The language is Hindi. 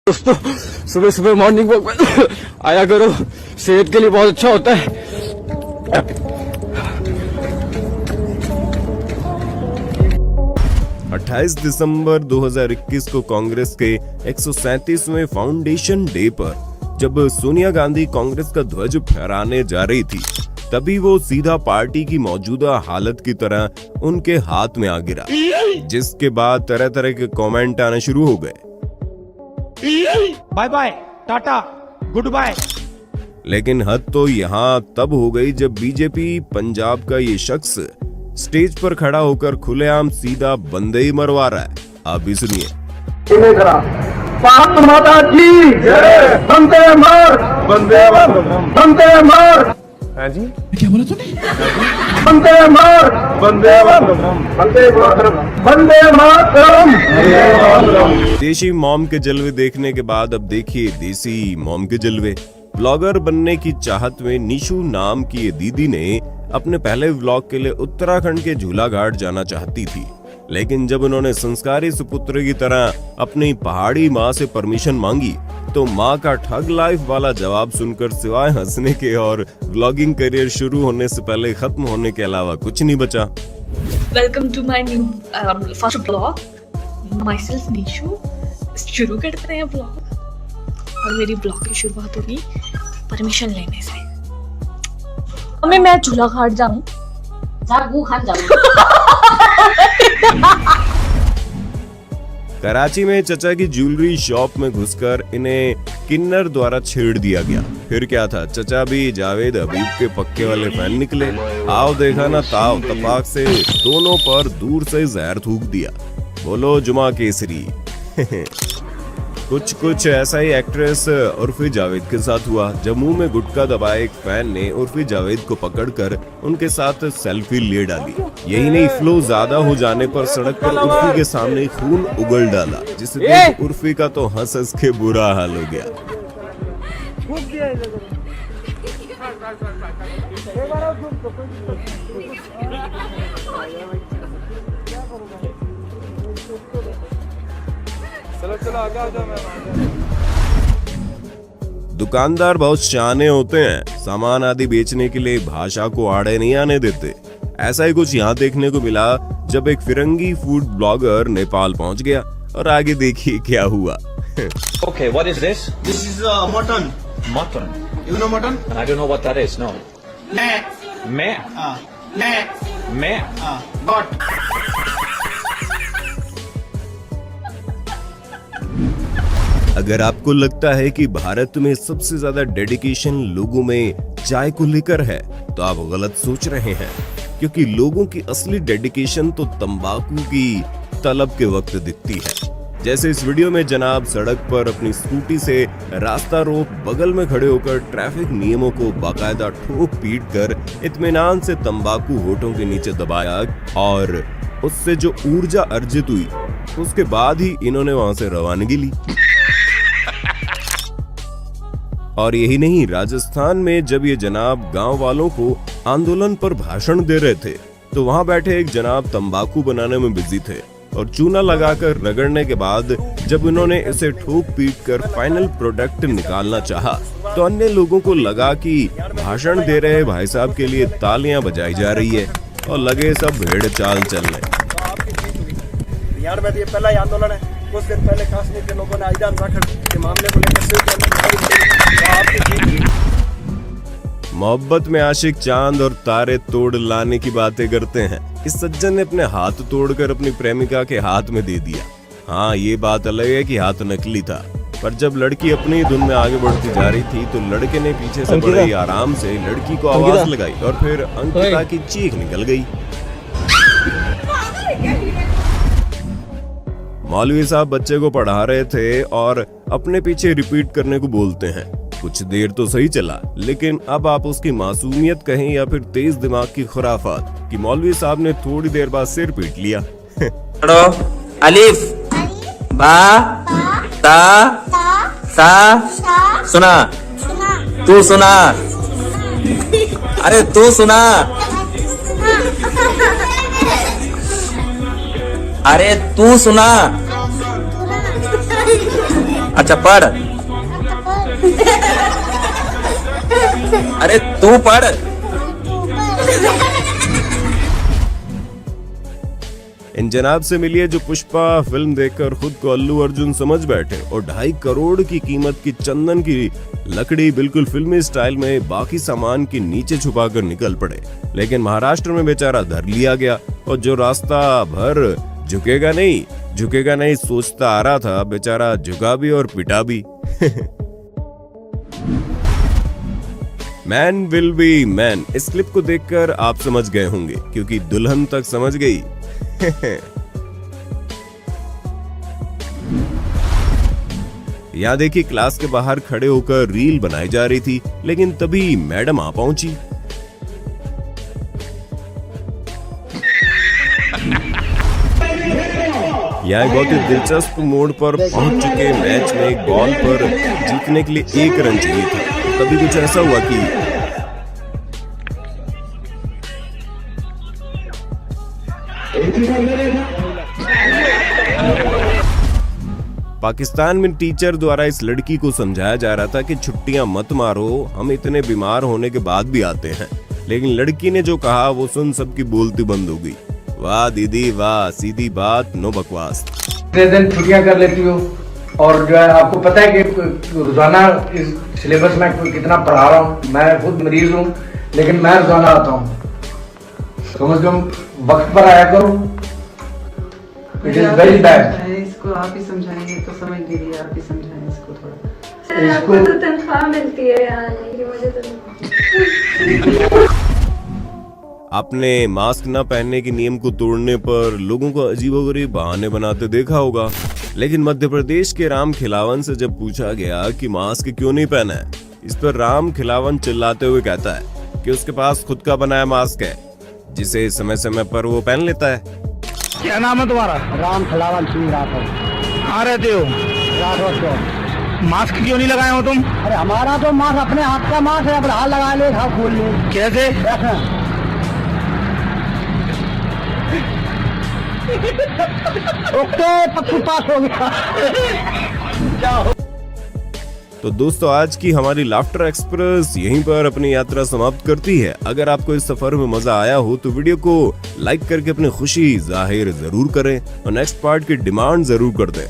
दोस्तों सुबह सुबह मॉर्निंग वॉक में आया करो, सेहत के लिए बहुत अच्छा होता है। 28 दिसंबर 2021 को कांग्रेस के 137वें फाउंडेशन डे पर जब सोनिया गांधी कांग्रेस का ध्वज फहराने जा रही थी, तभी वो सीधा पार्टी की मौजूदा हालत की तरह उनके हाथ में आ गिरा, जिसके बाद तरह तरह के कमेंट आने शुरू हो गए। Bye bye, tata, good bye. लेकिन हद तो यहाँ तब हो गई जब बीजेपी पंजाब का ये शख्स स्टेज पर खड़ा होकर खुलेआम सीधा बंदे ही मरवा रहा है। आप भी सुनिए। भारत माता की जय, वंदे मातरम, वंदे मातरम, वंदे मातरम। हाँ जी, क्या बोला तूने? वंदे मातरम, वंदे मातरम, वंदे मातरम, वंदे मातरम। देशी मॉम के जलवे देखने के बाद अब देखिए देसी मॉम के जलवे। ब्लॉगर बनने की चाहत में निशु नाम की ये दीदी ने अपने पहले व्लॉग के लिए उत्तराखंड के झूला घाट जाना चाहती थी, लेकिन जब उन्होंने संस्कारी सुपुत्र की तरह अपनी पहाड़ी माँ से परमिशन मांगी तो माँ का ठग लाइफ वाला जवाब सुनकर सिवाय हंसने के और व्लॉगिंग करियर शुरू होने से पहले खत्म होने के अलावा कुछ नहीं बचा। Welcome to my new first blog, myself Nishu. शुरू करते हैं ब्लॉग, और मेरी ब्लॉग की शुरुआत होगी परमिशन लेने से। मम्मी मैं झूला घाट जाऊं? कराची में चचा की ज्वेलरी शॉप में घुसकर इन्हें किन्नर द्वारा छेड़ दिया गया। फिर क्या था, चचा भी जावेद हबीब के पक्के वाले फैन निकले। आओ देखा ना ताव तपाक से दोनों पर दूर से जहर थूक दिया। बोलो जुमा केसरी। कुछ ऐसा ही एक्ट्रेस उर्फी जावेद के साथ हुआ, जब मुंह में गुटखा दबाए एक फैन ने उर्फी जावेद को पकड़कर उनके साथ सेल्फी ले डाली। यही नहीं, फ्लो ज्यादा हो जाने पर सड़क पर उर्फी के सामने खून उगल डाला, जिससे देख उर्फी का तो हंस हंस के बुरा हाल हो गया। दुकानदार बहुत शाने होते हैं, सामान आदि बेचने के लिए भाषा को आड़े नहीं आने देते। ऐसा ही कुछ यहाँ देखने को मिला जब एक फिरंगी फूड ब्लॉगर नेपाल पहुँच गया, और आगे देखिए क्या हुआ। Okay, what is this? This is mutton. Mutton. You know mutton? I don't know what that is. No. Meh. Meh. Got. अगर आपको लगता है कि भारत में सबसे ज्यादा डेडिकेशन लोगों में चाय को लेकर है, तो आप गलत सोच रहे हैं, क्योंकि लोगों की असली डेडिकेशन तो तंबाकू की तलब के वक्त दिखती है। जैसे इस वीडियो में जनाब सड़क पर अपनी स्कूटी से रास्ता रोक बगल में खड़े होकर ट्रैफिक नियमों को बाकायदा ठोक पीट कर इत्मीनान से तंबाकू होठों के नीचे दबाया, और उससे जो ऊर्जा अर्जित हुई उसके बाद ही इन्होंने वहां से रवानगी ली। और यही नहीं, राजस्थान में जब ये जनाब गांव वालों को आंदोलन पर भाषण दे रहे थे, तो वहां बैठे एक जनाब तंबाकू बनाने में बिजी थे, और चूना लगाकर रगड़ने के बाद जब इन्होंने इसे ठोक पीट कर फाइनल प्रोडक्ट निकालना चाहा, तो अन्य लोगों को लगा कि भाषण दे रहे भाई साहब के लिए तालियां बजाई जा रही है, और लगे सब भेड़ चाल चलने। बिहार में ये पहला ही आंदोलन है। कुछ दिन पहले कश्मीर के लोगों ने आईदान राखड़ के मामले को लेकर मोहब्बत में आशिक चांद और तारे तोड़ लाने की बातें करते हैं। इस सज्जन ने अपने हाथ तोड़कर अपनी प्रेमिका के हाथ में दे दिया। हाँ, ये बात अलग है कि हाथ नकली था, पर जब लड़की अपनी धुन में आगे बढ़ती जा रही थी तो लड़के ने पीछे से बड़े ही आराम से लड़की को आवाज लगाई, और फिर अंकिता की चीख निकल गई। मौलवी साहब बच्चे को पढ़ा रहे थे और अपने पीछे रिपीट करने को बोलते हैं। कुछ देर तो सही चला, लेकिन अब आप उसकी मासूमियत कहें या फिर तेज दिमाग की खुराफात कि मौलवी साहब ने थोड़ी देर बाद सिर पीट लिया। अलिफ बा ता सा सुना, तू सुना, अरे तू सुना, अरे तू सुना, अच्छा पढ़, अरे तू पढ़। इन जनाब से मिलिए जो पुष्पा फिल्म देखकर खुद को अल्लू अर्जुन समझ बैठे और 2.5 करोड़ की कीमत की चंदन की लकड़ी बिल्कुल फिल्मी स्टाइल में बाकी सामान के नीचे छुपाकर निकल पड़े। लेकिन महाराष्ट्र में बेचारा धर लिया गया और जो रास्ता भर झुकेगा नहीं सोचता आ रहा था, बेचारा झुका भी और पिटा भी। मैन विल बी मैन इस क्लिप को देखकर आप समझ गए होंगे क्योंकि दुल्हन तक समझ गई। यहाँ देखिए क्लास के बाहर खड़े होकर रील बनाई जा रही थी, लेकिन तभी मैडम आ पहुंची। यहाँ बहुत ही दिलचस्प मोड़ पर पहुंच चुके मैच में एक बॉल पर जीतने के लिए 1 रन चाहिए था। तभी कुछ ऐसा हुआ कि पाकिस्तान में टीचर द्वारा इस लड़की को समझाया जा रहा था कि छुट्टियां मत मारो, हम इतने बीमार होने के बाद भी आते हैं। लेकिन लड़की ने जो कहा वो सुन सबकी बोलती बंद हो गई। वाह दीदी वाह, सीधी बात नो बकवास। इतने दिन छुट्टियां कर लेती हो और जो है आपको पता है कि रोजाना इस सिलेबस में कितना पढ़ा रहा हूँ। मैं खुद मरीज हूँ लेकिन मैं रोजाना आता हूँ। समझ लो वक्त पर आया करो। It is very bad. इसको आप ही समझाएंगे तो समझ लीजिए, आप ही समझाएं इसको थोड़ा। आपको तो तनख्वाह मिलती है यार, मुझे तो आपने मास्क न पहनने के नियम को तोड़ने पर लोगों को अजीबोगरीब बहाने बनाते देखा होगा। लेकिन मध्य प्रदेश के राम खिलावन से जब पूछा गया कि मास्क क्यों नहीं पहना है, इस पर राम खिलावन चिल्लाते हुए कहता है कि उसके पास खुद का बनाया मास्क है जिसे समय समय पर वो पहन लेता है। क्या नाम है तुम्हारा? राम खिलावन सिंह राठौर। कहाँ रहते हो? राठौर चौक। मास्क क्यों नहीं लगाए हो तुम? अरे हमारा तो मास्क अपने हाथ का मास्क है, अब हाथ लगा ले, हाथ खोल ले। कैसे? ओके पक्की पास हो गया। तो दोस्तों आज की हमारी लाफ्टर एक्सप्रेस यहीं पर अपनी यात्रा समाप्त करती है। अगर आपको इस सफर में मजा आया हो तो वीडियो को लाइक करके अपनी खुशी जाहिर जरूर करें और नेक्स्ट पार्ट की डिमांड जरूर कर दें।